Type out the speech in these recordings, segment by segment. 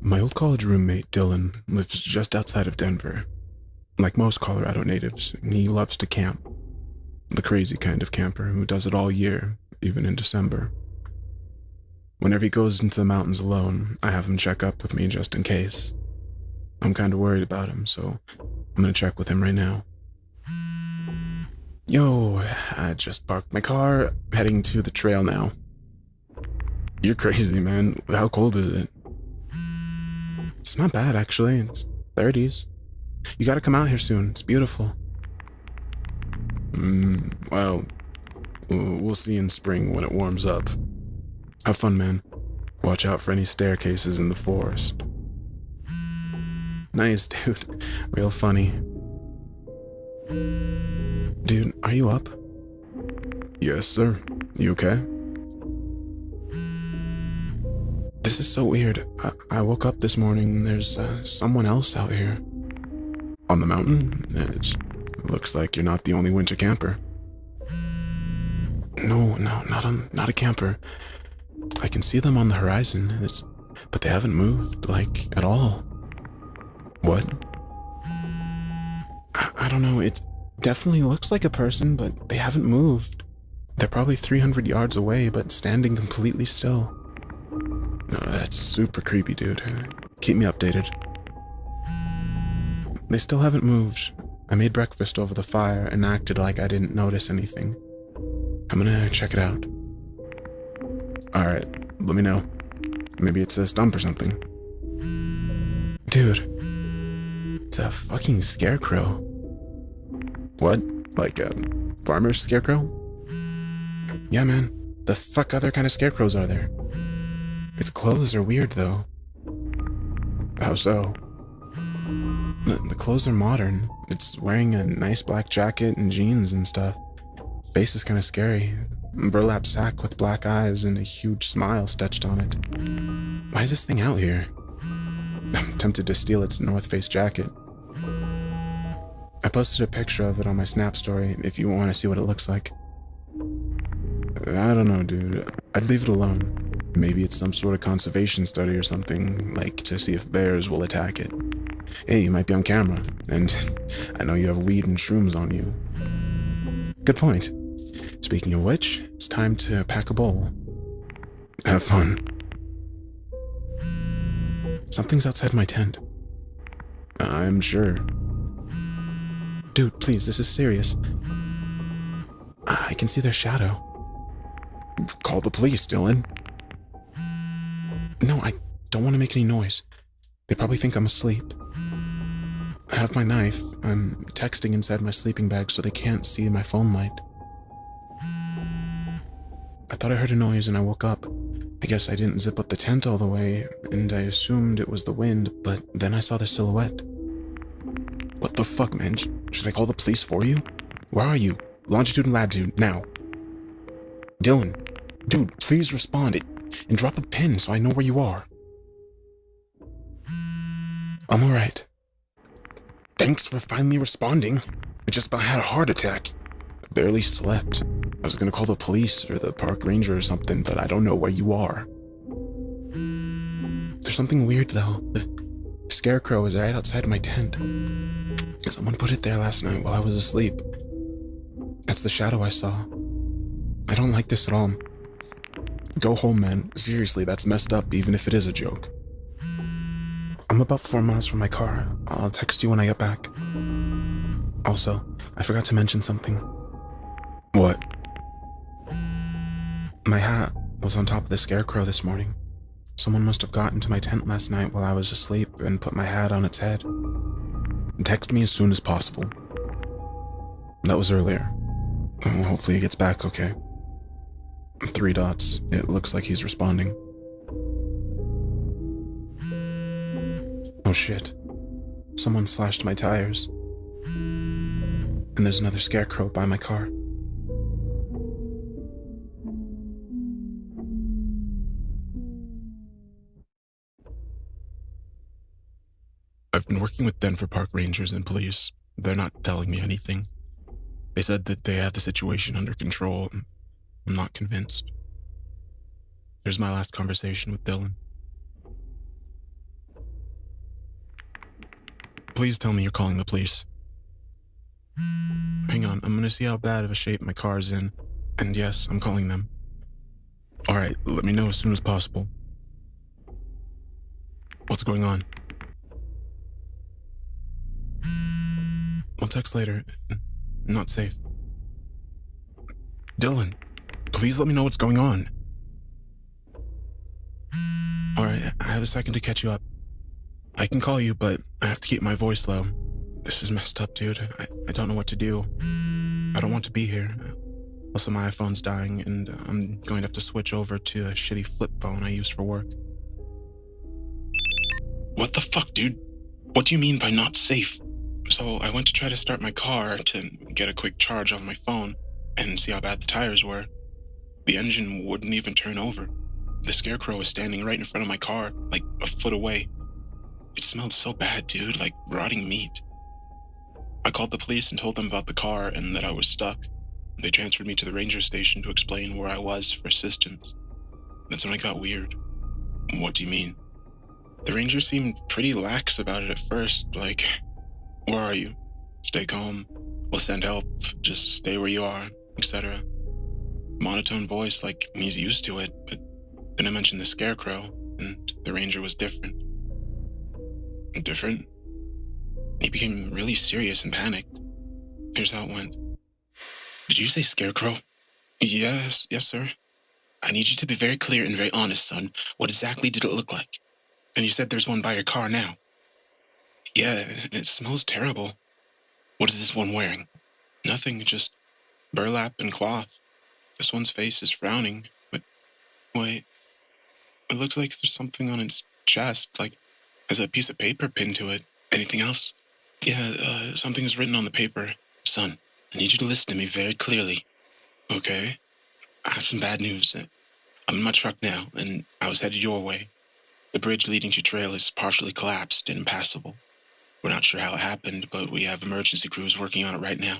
My old college roommate, Dylan, lives just outside of Denver. Like most Colorado natives, he loves to camp. The crazy kind of camper who does it all year, even in December. Whenever he goes into the mountains alone, I have him check up with me just in case. I'm kinda worried about him, so I'm gonna check with him right now. Yo, I just parked my car, heading to the trail now. You're crazy, man. How cold is it? It's not bad, actually. It's 30s. You gotta come out here soon. It's beautiful. Well, we'll see in spring when it warms up. Have fun, man. Watch out for any staircases in the forest. Nice, dude. Real funny. Dude, are you up? Yes, sir. You okay? This is so weird. I woke up this morning and there's someone else out here. On the mountain? It looks like you're not the only winter camper. No, not a camper. I can see them on the horizon, but they haven't moved, like, at all. What? I don't know, it definitely looks like a person, but they haven't moved. They're probably 300 yards away, but standing completely still. That's super creepy, dude. Keep me updated. They still haven't moved. I made breakfast over the fire and acted like I didn't notice anything. I'm gonna check it out. Alright, let me know. Maybe it's a stump or something. Dude, it's a fucking scarecrow. What? Like a farmer's scarecrow? Yeah, man. The fuck other kind of scarecrows are there? Its clothes are weird, though. How so? The clothes are modern. It's wearing a nice black jacket and jeans and stuff. Face is kind of scary. Burlap sack with black eyes and a huge smile stitched on it. Why is this thing out here? I'm tempted to steal its North Face jacket. I posted a picture of it on my Snap story if you want to see what it looks like. I don't know, dude. I'd leave it alone. Maybe it's some sort of conservation study or something, like to see if bears will attack it. Hey, you might be on camera, and I know you have weed and shrooms on you. Good point. Speaking of which, it's time to pack a bowl. Have fun. Something's outside my tent. I'm sure. Dude, please, this is serious. I can see their shadow. Call the police, Dylan. No, I don't want to make any noise. They probably think I'm asleep. I have my knife. I'm texting inside my sleeping bag so they can't see my phone light. I thought I heard a noise and I woke up. I guess I didn't zip up the tent all the way, and I assumed it was the wind, but then I saw their silhouette. What the fuck, man? Should I call the police for you? Where are you? Longitude and latitude, now. Dylan, dude, please respond and drop a pin so I know where you are. I'm alright. Thanks for finally responding. I just about had a heart attack. I barely slept. I was gonna call the police or the park ranger or something, but I don't know where you are. There's something weird though. The scarecrow is right outside my tent. Someone put it there last night while I was asleep. That's the shadow I saw. I don't like this at all. Go home, man. Seriously, that's messed up, even if it is a joke. I'm about 4 miles from my car. I'll text you when I get back. Also, I forgot to mention something. What? My hat was on top of the scarecrow this morning. Someone must have gotten to my tent last night while I was asleep and put my hat on its head. Text me as soon as possible. That was earlier. Hopefully he gets back okay. 3 dots. It looks like he's responding. Oh shit. Someone slashed my tires. And there's another scarecrow by my car. I've been working with Denver Park Rangers and police. They're not telling me anything. They said that they have the situation under control. I'm not convinced. Here's my last conversation with Dylan. Please tell me you're calling the police. Hang on, I'm gonna see how bad of a shape my car's in. And yes, I'm calling them. Alright, let me know as soon as possible. What's going on? I'll text later. Not safe. Dylan, please let me know what's going on. Alright, I have a second to catch you up. I can call you, but I have to keep my voice low. This is messed up, dude. I don't know what to do. I don't want to be here. Also, my iPhone's dying, and I'm going to have to switch over to a shitty flip phone I use for work. What the fuck, dude? What do you mean by not safe? So I went to try to start my car to get a quick charge on my phone and see how bad the tires were. The engine wouldn't even turn over. The scarecrow was standing right in front of my car, like a foot away. It smelled so bad, dude, like rotting meat. I called the police and told them about the car and that I was stuck. They transferred me to the ranger station to explain where I was for assistance. That's when I got weird. What do you mean? The ranger seemed pretty lax about it at first, like, where are you? Stay calm. We'll send help. Just stay where you are, etc. Monotone voice like he's used to it, but then I mentioned the scarecrow, and the ranger was different. Different? He became really serious and panicked. Here's how it went. Did you say scarecrow? Yes, sir. I need you to be very clear and very honest, son. What exactly did it look like? And you said there's one by your car now. Yeah, it smells terrible. What is this one wearing? Nothing, just burlap and cloth. This one's face is frowning, but wait. It looks like there's something on its chest, like has a piece of paper pinned to it. Anything else? Yeah, something's written on the paper. Son, I need you to listen to me very clearly. Okay? I have some bad news. I'm in my truck now, and I was headed your way. The bridge leading to trail is partially collapsed and impassable. We're not sure how it happened, but we have emergency crews working on it right now.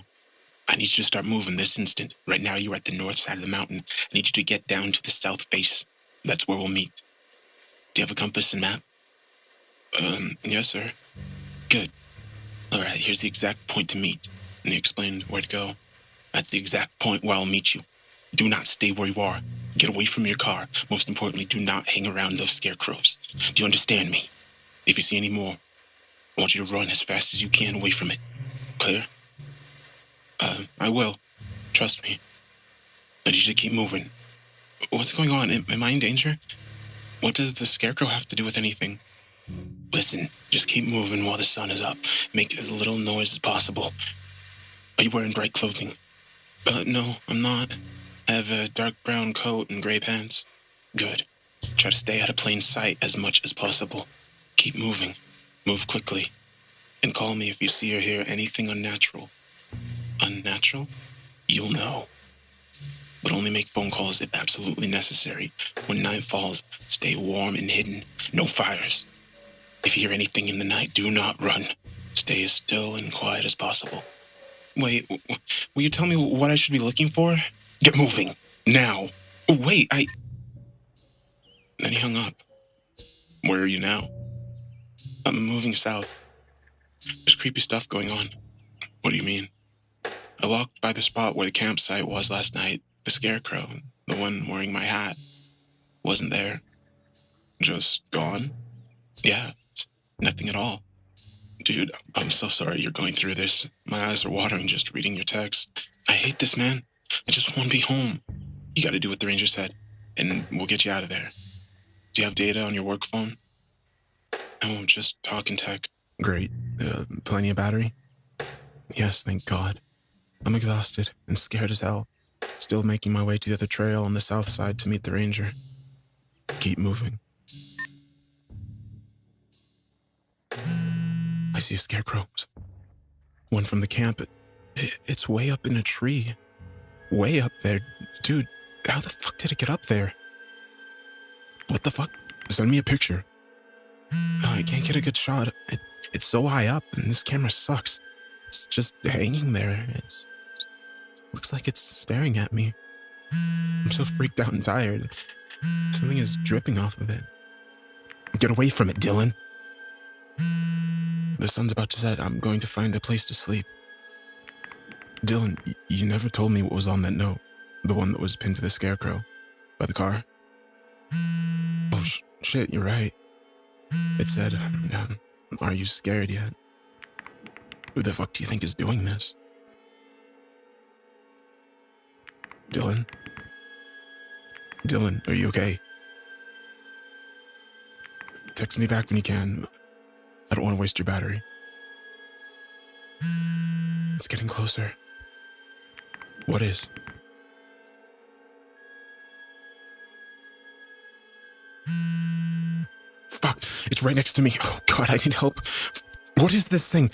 I need you to start moving this instant. Right now you're at the north side of the mountain. I need you to get down to the south face. That's where we'll meet. Do you have a compass and map? Yes, sir. Good. Alright, here's the exact point to meet. And they explained where to go. That's the exact point where I'll meet you. Do not stay where you are. Get away from your car. Most importantly, do not hang around those scarecrows. Do you understand me? If you see any more, I want you to run as fast as you can away from it. Clear? I will. Trust me. I need you to keep moving. What's going on? Am I in danger? What does the scarecrow have to do with anything? Listen, just keep moving while the sun is up. Make as little noise as possible. Are you wearing bright clothing? No, I'm not. I have a dark brown coat and gray pants. Good. Try to stay out of plain sight as much as possible. Keep moving. Move quickly. And call me if you see or hear anything unnatural. Unnatural? You'll know. But only make phone calls if absolutely necessary. When night falls, stay warm and hidden. No fires. If you hear anything in the night, do not run. Stay as still and quiet as possible. Wait, will you tell me what I should be looking for? Get moving. Now. Wait, Then he hung up. Where are you now? I'm moving south. There's creepy stuff going on. What do you mean? I walked by the spot where the campsite was last night. The scarecrow, the one wearing my hat, wasn't there. Just gone? Yeah, it's nothing at all. Dude, I'm so sorry you're going through this. My eyes are watering just reading your text. I hate this, man. I just want to be home. You gotta do what the ranger said, and we'll get you out of there. Do you have data on your work phone? No, just talk and text. Great. Plenty of battery? Yes, thank God. I'm exhausted and scared as hell. Still making my way to the other trail on the south side to meet the ranger. Keep moving. I see a scarecrow. One from the camp. It's way up in a tree. Way up there. Dude, how the fuck did it get up there? What the fuck? Send me a picture. I can't get a good shot. It's so high up and this camera sucks. It's just hanging there. Looks like it's staring at me. I'm so freaked out and tired. Something is dripping off of it. Get away from it, Dylan. The sun's about to set. I'm going to find a place to sleep. Dylan, you never told me what was on that note. The one that was pinned to the scarecrow. By the car. Oh, shit, you're right. It said, are you scared yet? Who the fuck do you think is doing this? Dylan? Dylan, are you okay? Text me back when you can. I don't want to waste your battery. It's getting closer. What is? Fuck, it's right next to me. Oh god, I need help. What is this thing?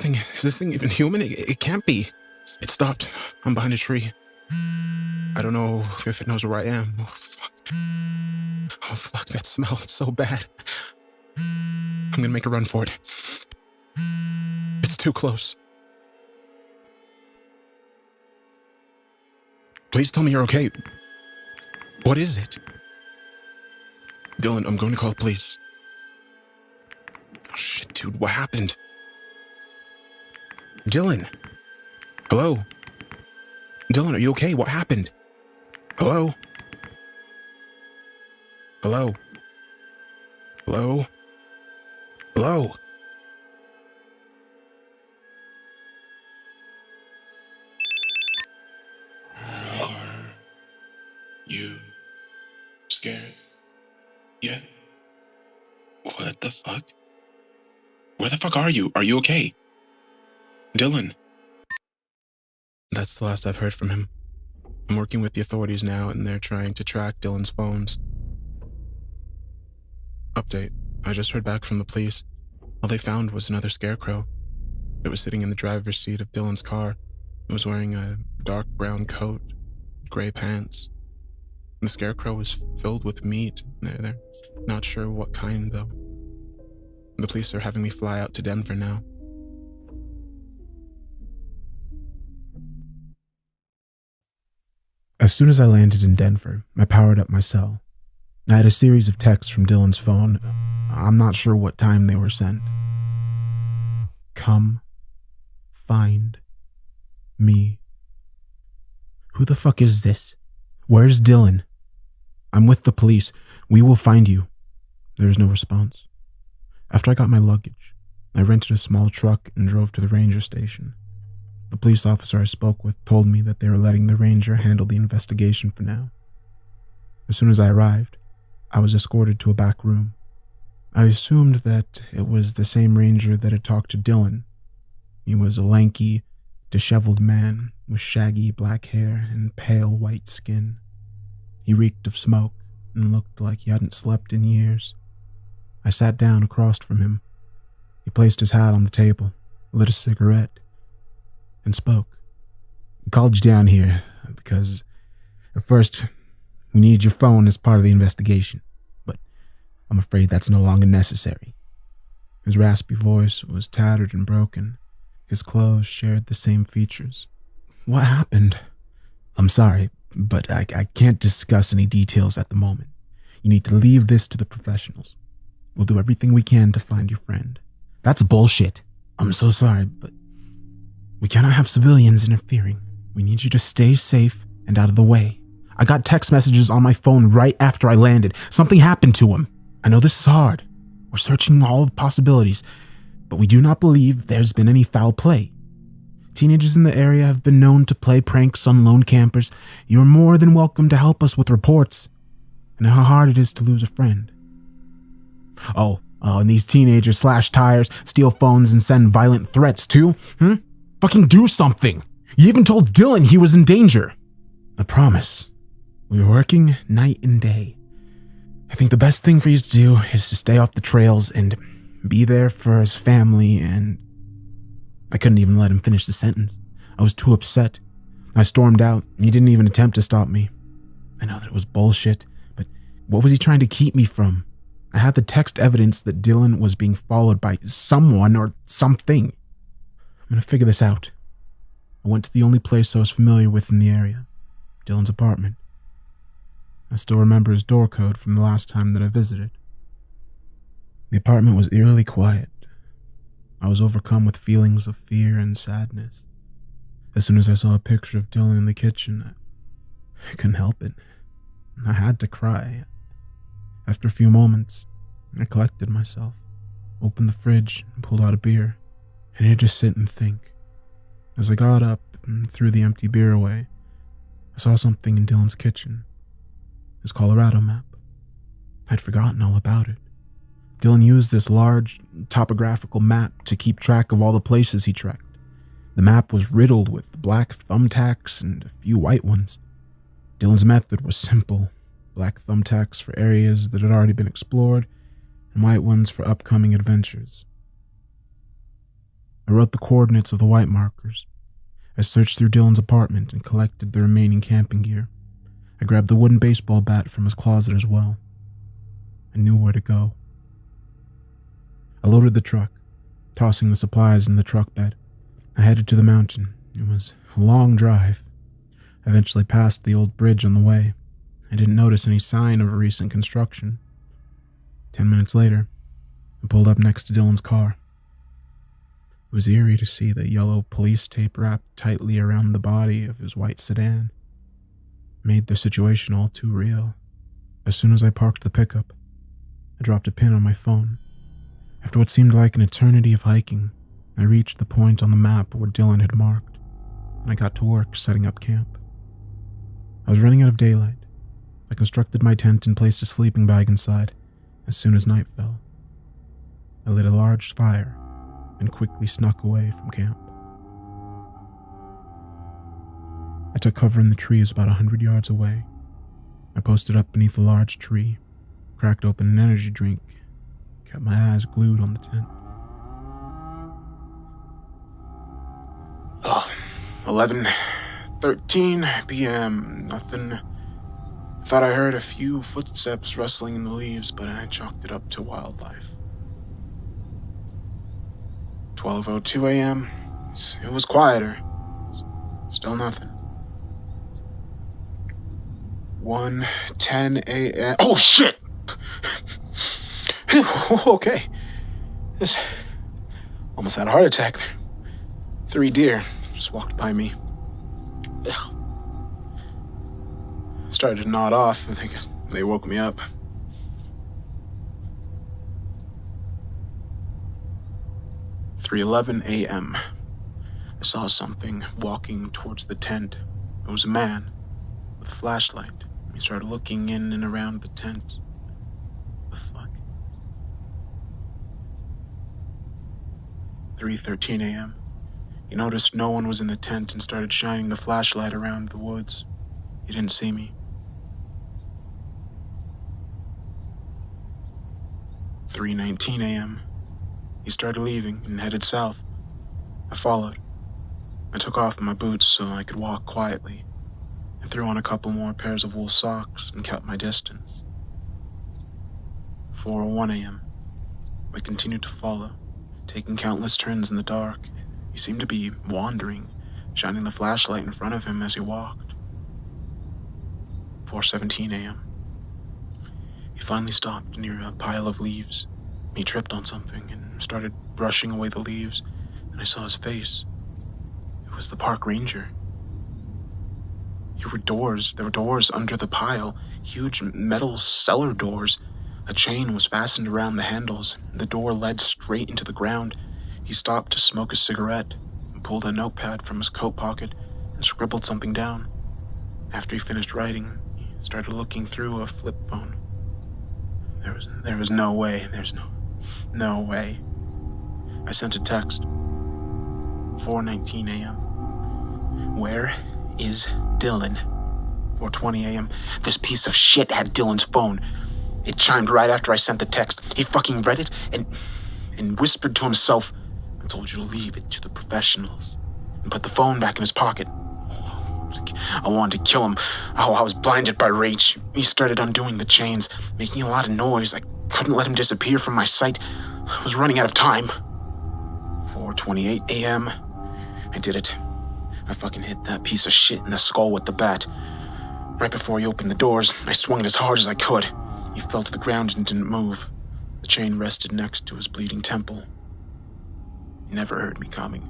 Is this thing even human? It can't be. It stopped. I'm behind a tree. I don't know if it knows where I am. Oh fuck. Oh fuck, that smell, it's so bad. I'm gonna make a run for it. It's too close. Please tell me you're okay. What is it? Dylan, I'm going to call the police. Oh shit, dude, what happened? Dylan? Hello? Dylan, are you okay? What happened? Hello? Hello? Hello? Hello? Are you scared yet? What the fuck? Where the fuck are you? Are you okay? Dylan? That's the last I've heard from him. I'm working with the authorities now, and they're trying to track Dylan's phones. Update. I just heard back from the police. All they found was another scarecrow. It was sitting in the driver's seat of Dylan's car. It was wearing a dark brown coat, gray pants. The scarecrow was filled with meat. They're not sure what kind, though. The police are having me fly out to Denver now. As soon as I landed in Denver, I powered up my cell. I had a series of texts from Dylan's phone. I'm not sure what time they were sent. Come. Find. Me. Who the fuck is this? Where's Dylan? I'm with the police. We will find you. There is no response. After I got my luggage, I rented a small truck and drove to the ranger station. The police officer I spoke with told me that they were letting the ranger handle the investigation for now. As soon as I arrived, I was escorted to a back room. I assumed that it was the same ranger that had talked to Dylan. He was a lanky, disheveled man with shaggy black hair and pale white skin. He reeked of smoke and looked like he hadn't slept in years. I sat down across from him. He placed his hat on the table, lit a cigarette, and spoke. I called you down here because, at first, we needed your phone as part of the investigation, but I'm afraid that's no longer necessary. His raspy voice was tattered and broken. His clothes shared the same features. What happened? I'm sorry, but I can't discuss any details at the moment. You need to leave this to the professionals. We'll do everything we can to find your friend. That's bullshit. I'm so sorry, but we cannot have civilians interfering. We need you to stay safe and out of the way. I got text messages on my phone right after I landed. Something happened to him. I know this is hard. We're searching all the possibilities, but we do not believe there's been any foul play. Teenagers in the area have been known to play pranks on lone campers. You're more than welcome to help us with reports. I know how hard it is to lose a friend. Oh, and these teenagers slash tires, steal phones, and send violent threats too? Fucking do something! You even told Dylan he was in danger. I promise. We were working night and day. I think the best thing for you to do is to stay off the trails and be there for his family and... I couldn't even let him finish the sentence. I was too upset. I stormed out, and he didn't even attempt to stop me. I know that it was bullshit, but what was he trying to keep me from? I had the text evidence that Dylan was being followed by someone or something. I'm gonna figure this out. I went to the only place I was familiar with in the area, Dylan's apartment. I still remember his door code from the last time that I visited. The apartment was eerily quiet. I was overcome with feelings of fear and sadness. As soon as I saw a picture of Dylan in the kitchen, I couldn't help it. I had to cry. After a few moments, I collected myself, opened the fridge, and pulled out a beer. I needed to sit and think. As I got up and threw the empty beer away, I saw something in Dylan's kitchen. His Colorado map. I'd forgotten all about it. Dylan used this large topographical map to keep track of all the places he trekked. The map was riddled with black thumbtacks and a few white ones. Dylan's method was simple: black thumbtacks for areas that had already been explored, and white ones for upcoming adventures. I wrote the coordinates of the white markers. I searched through Dylan's apartment and collected the remaining camping gear. I grabbed the wooden baseball bat from his closet as well. I knew where to go. I loaded the truck, tossing the supplies in the truck bed. I headed to the mountain. It was a long drive. I eventually passed the old bridge on the way. I didn't notice any sign of a recent construction. 10 minutes later, I pulled up next to Dylan's car. It was eerie to see the yellow police tape wrapped tightly around the body of his white sedan. It made the situation all too real. As soon as I parked the pickup, I dropped a pin on my phone. After what seemed like an eternity of hiking, I reached the point on the map where Dylan had marked, and I got to work setting up camp. I was running out of daylight. I constructed my tent and placed a sleeping bag inside as soon as night fell. I lit a large fire and quickly snuck away from camp. I took cover in the trees about 100 yards away. I posted up beneath a large tree, cracked open an energy drink, kept my eyes glued on the tent. 11:13 p.m. Nothing. Thought I heard a few footsteps rustling in the leaves, but I chalked it up to wildlife. 12:02 a.m. It was quieter. Still nothing. 1:10 a.m. Oh shit! Okay. This almost had a heart attack. 3 deer just walked by me. Started to nod off. I think they woke me up. 3:11 a.m. I saw something walking towards the tent. It was a man with a flashlight. He started looking in and around the tent. The fuck? 3:13 a.m. He noticed no one was in the tent and started shining the flashlight around the woods. He didn't see me. 3:19 a.m. He started leaving and headed south. I followed. I took off my boots so I could walk quietly, and threw on a couple more pairs of wool socks and kept my distance. 4:01 a.m. I continued to follow, taking countless turns in the dark. He seemed to be wandering, shining the flashlight in front of him as he walked. 4:17 a.m. He finally stopped near a pile of leaves. He tripped on something and started brushing away the leaves, and I saw his face. It was the park ranger. There were doors under the pile, huge metal cellar doors. A chain was fastened around the handles. The door led straight into the ground. He stopped to smoke a cigarette and pulled a notepad from his coat pocket and scribbled something down. After he finished writing, he started looking through a flip phone. There was no way. There's no way. I sent a text. 4:19 a.m. Where is Dylan? 4:20 a.m. This piece of shit had Dylan's phone. It chimed right after I sent the text. He fucking read it and whispered to himself, "I told you to leave it to the professionals," and put the phone back in his pocket. I wanted to kill him. Oh, I was blinded by rage. He started undoing the chains, making a lot of noise. I couldn't let him disappear from my sight. I was running out of time. 4:28 a.m. I did it. I fucking hit that piece of shit in the skull with the bat. Right before he opened the doors, I swung it as hard as I could. He fell to the ground and didn't move. The chain rested next to his bleeding temple. He never heard me coming.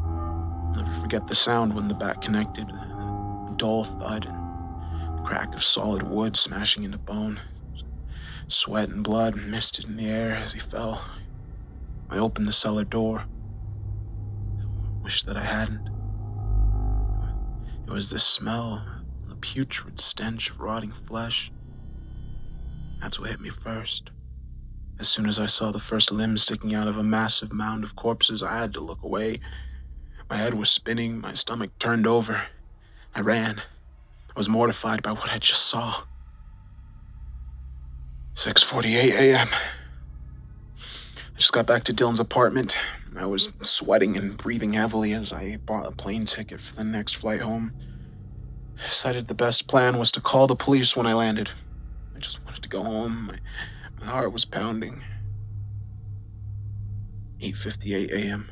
I'll never forget the sound when the bat connected, a dull thud, and the crack of solid wood smashing into bone. Sweat and blood misted in the air as he fell. I opened the cellar door. Wish that I hadn't. It was the smell, the putrid stench of rotting flesh. That's what hit me first. As soon as I saw the first limb sticking out of a massive mound of corpses, I had to look away. My head was spinning, my stomach turned over. I ran. I was mortified by what I just saw. 6:48 a.m. I just got back to Dylan's apartment. I was sweating and breathing heavily as I bought a plane ticket for the next flight home. I decided the best plan was to call the police when I landed. I just wanted to go home. My heart was pounding. 8:58 a.m.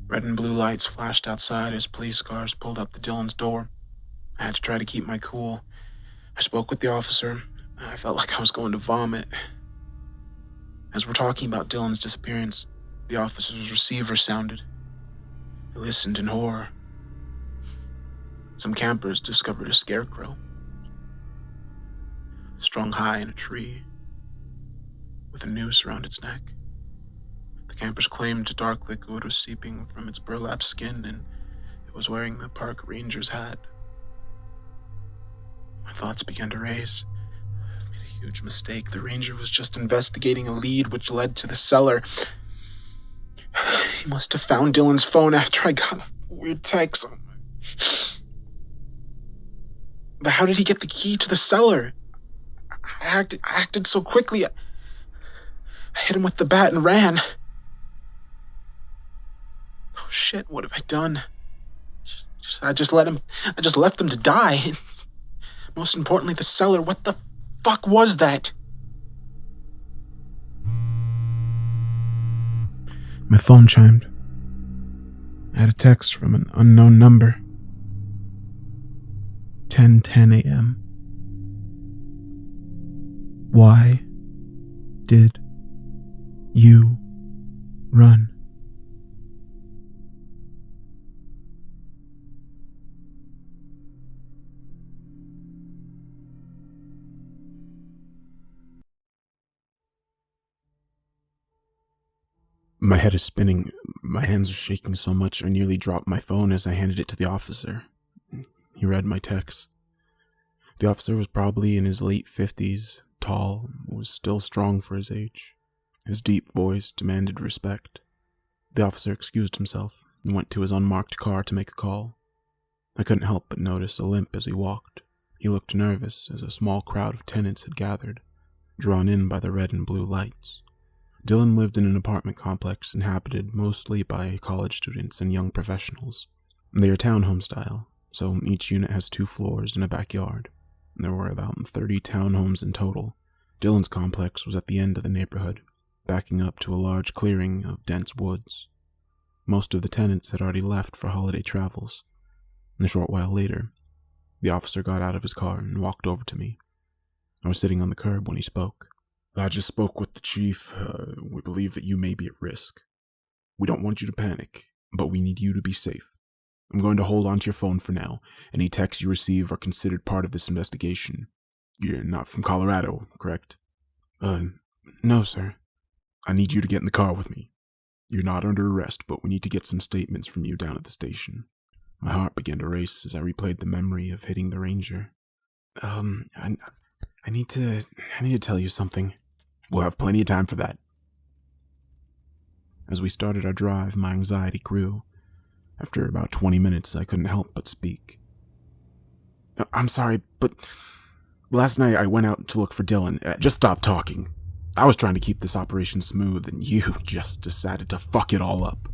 Red and blue lights flashed outside as police cars pulled up to Dylan's door. I had to try to keep my cool. I spoke with the officer. I felt like I was going to vomit. As we're talking about Dylan's disappearance, the officer's receiver sounded. I listened in horror. Some campers discovered a scarecrow, strung high in a tree, with a noose around its neck. The campers claimed a dark liquid was seeping from its burlap skin, and it was wearing the park ranger's hat. My thoughts began to race. I've made a huge mistake. The ranger was just investigating a lead which led to the cellar. He must have found Dylan's phone after I got a weird text. But how did he get the key to the cellar? I acted so quickly. I hit him with the bat and ran. Oh shit, what have I done? I just left him to die. Most importantly, the cellar. What the fuck was that? My phone chimed. I had a text from an unknown number. 10:10 a.m. Why did you run? My head is spinning. My hands are shaking so much I nearly dropped my phone as I handed it to the officer. He read my text. The officer was probably in his late 50s, tall, was still strong for his age. His deep voice demanded respect. The officer excused himself and went to his unmarked car to make a call. I couldn't help but notice a limp as he walked. He looked nervous as a small crowd of tenants had gathered, drawn in by the red and blue lights. Dylan lived in an apartment complex inhabited mostly by college students and young professionals. They are townhome style, so each unit has 2 floors and a backyard. There were about 30 townhomes in total. Dylan's complex was at the end of the neighborhood, backing up to a large clearing of dense woods. Most of the tenants had already left for holiday travels. And a short while later, the officer got out of his car and walked over to me. I was sitting on the curb when he spoke. I just spoke with the chief. We believe that you may be at risk. We don't want you to panic, but we need you to be safe. I'm going to hold on to your phone for now. Any texts you receive are considered part of this investigation. You're not from Colorado, correct? No, sir. I need you to get in the car with me. You're not under arrest, but we need to get some statements from you down at the station. My heart began to race as I replayed the memory of hitting the ranger. I need to tell you something. We'll have plenty of time for that. As we started our drive, my anxiety grew. After about 20 minutes, I couldn't help but speak. I'm sorry, but last night I went out to look for Dylan. Just stop talking. I was trying to keep this operation smooth, and you just decided to fuck it all up.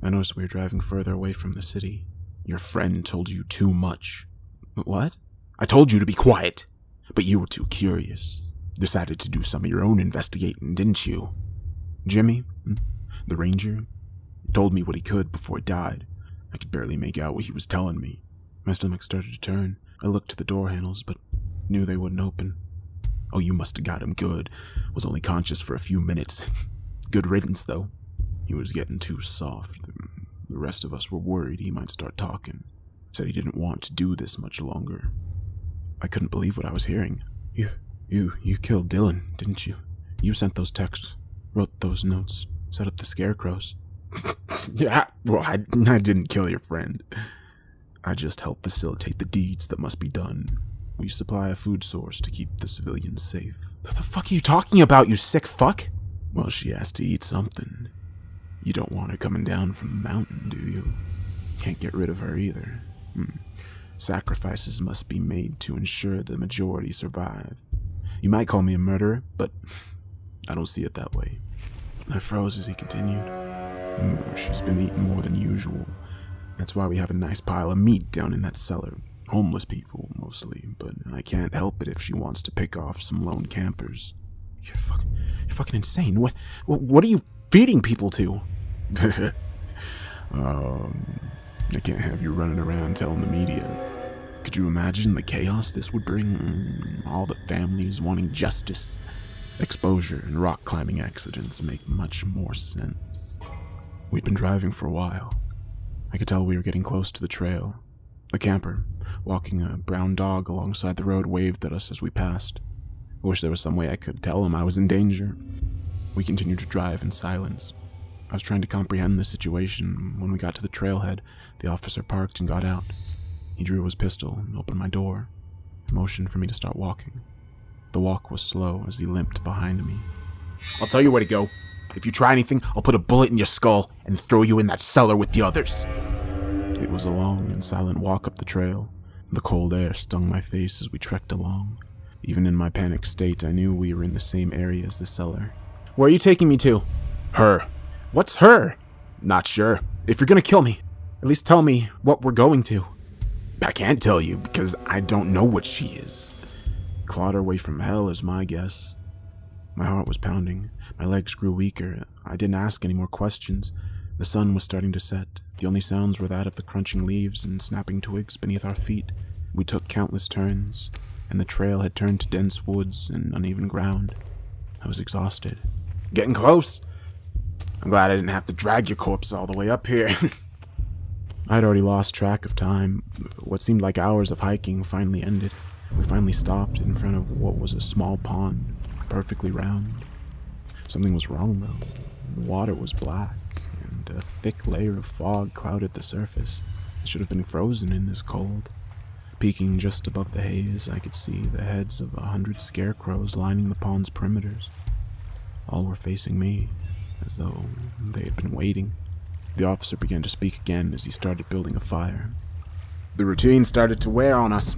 I noticed we were driving further away from the city. Your friend told you too much. What? I told you to be quiet, but you were too curious. Decided to do some of your own investigating, didn't you? Jimmy, the ranger, told me what he could before he died. I could barely make out what he was telling me. My stomach started to turn. I looked to the door handles, but knew they wouldn't open. Oh, you must have got him good. Was only conscious for a few minutes. Good riddance, though. He was getting too soft. The rest of us were worried he might start talking. Said he didn't want to do this much longer. I couldn't believe what I was hearing. You killed Dylan, didn't you? You sent those texts, wrote those notes, set up the scarecrows. Yeah, well, I didn't kill your friend. I just helped facilitate the deeds that must be done. We supply a food source to keep the civilians safe. What the fuck are you talking about, you sick fuck? Well, she has to eat something. You don't want her coming down from the mountain, do you? Can't get rid of her either. Sacrifices must be made to ensure the majority survive. You might call me a murderer, but I don't see it that way. I froze as he continued. She's been eating more than usual. That's why we have a nice pile of meat down in that cellar. Homeless people, mostly, but I can't help it if she wants to pick off some lone campers. You're fucking insane. What are you feeding people to? I can't have you running around telling the media. Could you imagine the chaos this would bring? All the families wanting justice. Exposure and rock climbing accidents make much more sense. We'd been driving for a while. I could tell we were getting close to the trail. A camper, walking a brown dog alongside the road, waved at us as we passed. I wish there was some way I could tell him I was in danger. We continued to drive in silence. I was trying to comprehend the situation. When we got to the trailhead, the officer parked and got out. He drew his pistol and opened my door, motioned for me to start walking. The walk was slow as he limped behind me. I'll tell you where to go. If you try anything, I'll put a bullet in your skull and throw you in that cellar with the others. It was a long and silent walk up the trail. The cold air stung my face as we trekked along. Even in my panicked state, I knew we were in the same area as the cellar. Where are you taking me to? Her. What's her? Not sure. If you're gonna kill me, at least tell me what we're going to. I can't tell you because I don't know what she is. Clawed her way from hell is my guess. My heart was pounding. My legs grew weaker. I didn't ask any more questions. The sun was starting to set. The only sounds were that of the crunching leaves and snapping twigs beneath our feet. We took countless turns, and the trail had turned to dense woods and uneven ground. I was exhausted. Getting close. I'm glad I didn't have to drag your corpse all the way up here. I'd already lost track of time. What seemed like hours of hiking finally ended. We finally stopped in front of what was a small pond, perfectly round. Something was wrong, though. The water was black, and a thick layer of fog clouded the surface. It should have been frozen in this cold. Peeking just above the haze, I could see the heads of 100 scarecrows lining the pond's perimeters. All were facing me, as though they had been waiting. The officer began to speak again as he started building a fire. The routine started to wear on us.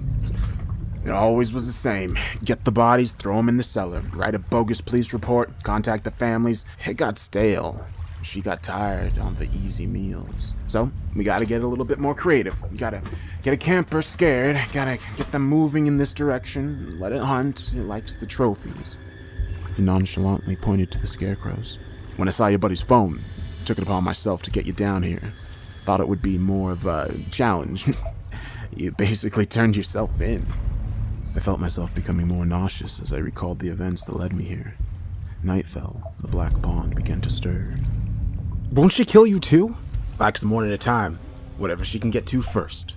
It always was the same. Get the bodies, throw them in the cellar, write a bogus police report, contact the families. It got stale. She got tired on the easy meals. So, we gotta get a little bit more creative. We gotta get a camper scared, gotta get them moving in this direction, let it hunt, it likes the trophies. He nonchalantly pointed to the scarecrows. When I saw your buddy's phone, took it upon myself to get you down here. Thought it would be more of a challenge. You basically turned yourself in. I felt myself becoming more nauseous as I recalled the events that led me here. Night fell. The black pond began to stir. Won't she kill you too? Likes them one at a time. Whatever she can get to first.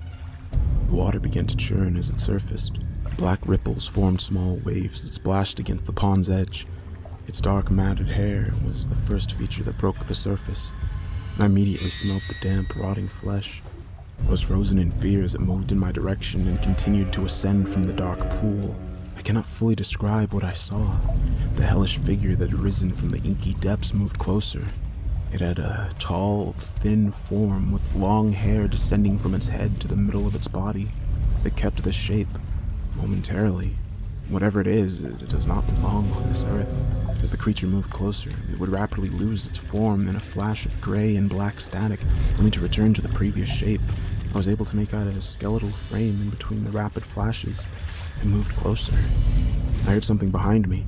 The water began to churn as it surfaced. Black ripples formed small waves that splashed against the pond's edge. Its dark, matted hair was the first feature that broke the surface. I immediately smelled the damp, rotting flesh. I was frozen in fear as it moved in my direction and continued to ascend from the dark pool. I cannot fully describe what I saw. The hellish figure that had risen from the inky depths moved closer. It had a tall, thin form with long hair descending from its head to the middle of its body. It kept this shape, momentarily. Whatever it is, it does not belong on this earth. As the creature moved closer, it would rapidly lose its form in a flash of gray and black static, only to return to the previous shape. I was able to make out a skeletal frame in between the rapid flashes. It moved closer. I heard something behind me,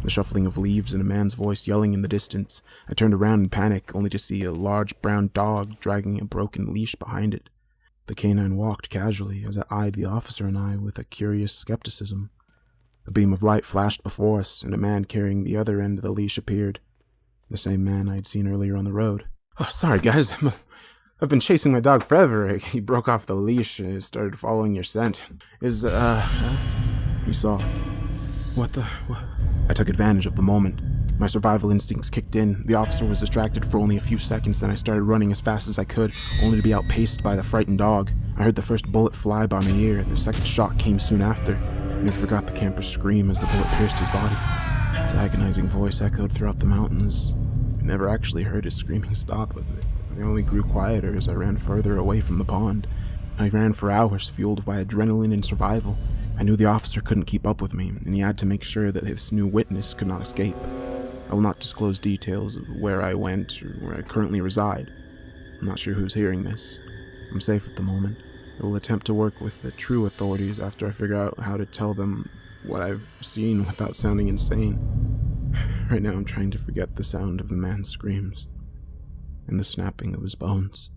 the shuffling of leaves and a man's voice yelling in the distance. I turned around in panic, only to see a large brown dog dragging a broken leash behind it. The canine walked casually as it eyed the officer and I with a curious skepticism. A beam of light flashed before us, and a man carrying the other end of the leash appeared. The same man I had seen earlier on the road. Oh, sorry, guys. I've been chasing my dog forever. He broke off the leash and started following your scent. He saw. What? I took advantage of the moment. My survival instincts kicked in. The officer was distracted for only a few seconds, then I started running as fast as I could, only to be outpaced by the frightened dog. I heard the first bullet fly by my ear, and the second shot came soon after. I never forgot the camper's scream as the bullet pierced his body. His agonizing voice echoed throughout the mountains. I never actually heard his screaming stop, but it only grew quieter as I ran further away from the pond. I ran for hours, fueled by adrenaline and survival. I knew the officer couldn't keep up with me, and he had to make sure that his new witness could not escape. I will not disclose details of where I went or where I currently reside. I'm not sure who's hearing this. I'm safe at the moment. I will attempt to work with the true authorities after I figure out how to tell them what I've seen without sounding insane. Right now I'm trying to forget the sound of the man's screams and the snapping of his bones.